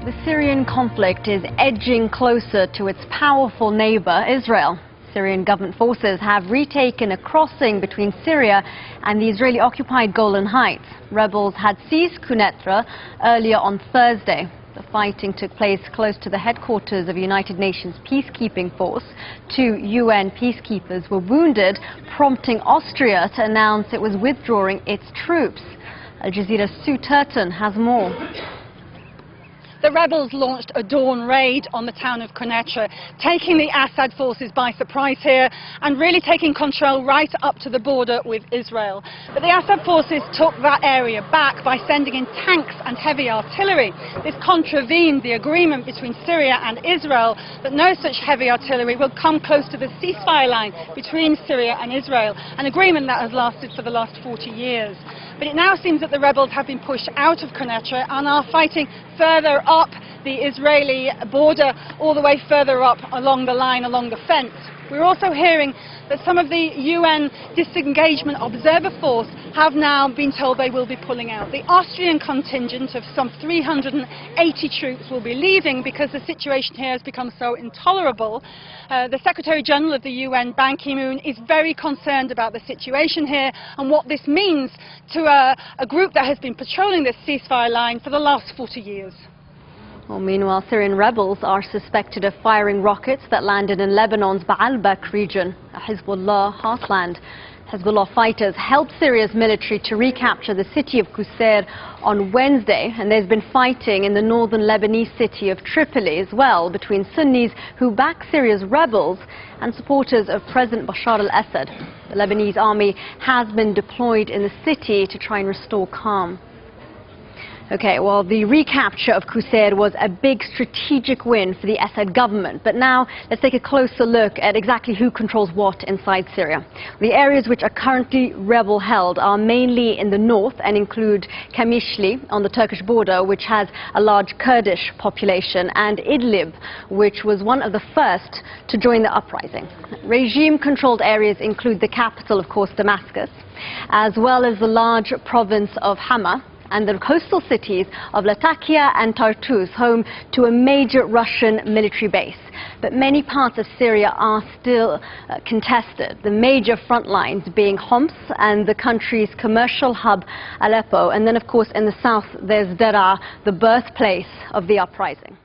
The Syrian conflict is edging closer to its powerful neighbour, Israel. Syrian government forces have retaken a crossing between Syria and the Israeli-occupied Golan Heights. Rebels had seized Quneitra earlier on Thursday. The fighting took place close to the headquarters of United Nations peacekeeping force. 2 UN peacekeepers were wounded, prompting Austria to announce it was withdrawing its troops. Al Jazeera's Sue Turton has more. The rebels launched a dawn raid on the town of Quneitra, taking the Assad forces by surprise here and really taking control right up to the border with Israel. But the Assad forces took that area back by sending in tanks and heavy artillery. This contravened the agreement between Syria and Israel that no such heavy artillery will come close to the ceasefire line between Syria and Israel, an agreement that has lasted for the last 40 years. But it now seems that the rebels have been pushed out of Quneitra and are fighting further up the Israeli border, all the way further up along the line, along the fence. We're also hearing that some of the UN disengagement observer force have now been told they will be pulling out. The Austrian contingent of some 380 troops will be leaving because the situation here has become so intolerable. The Secretary General of the UN, Ban Ki-moon, is very concerned about the situation here and what this means to a group that has been patrolling this ceasefire line for the last 40 years. Well, meanwhile, Syrian rebels are suspected of firing rockets that landed in Lebanon's Baalbek region, a Hezbollah heartland. Hezbollah fighters helped Syria's military to recapture the city of Qusair on Wednesday, and there's been fighting in the northern Lebanese city of Tripoli as well between Sunnis who back Syria's rebels and supporters of President Bashar al-Assad. The Lebanese army has been deployed in the city to try and restore calm. Okay, well, the recapture of Qusair was a big strategic win for the Assad government. But now let's take a closer look at exactly who controls what inside Syria. The areas which are currently rebel-held are mainly in the north and include Kamishli on the Turkish border, which has a large Kurdish population, and Idlib, which was one of the first to join the uprising. Regime-controlled areas include the capital, of course, Damascus, as well as the large province of Hama, and the coastal cities of Latakia and Tartus, home to a major Russian military base. But many parts of Syria are still contested, the major front lines being Homs and the country's commercial hub Aleppo, and then of course in the south there's Deraa, the birthplace of the uprising.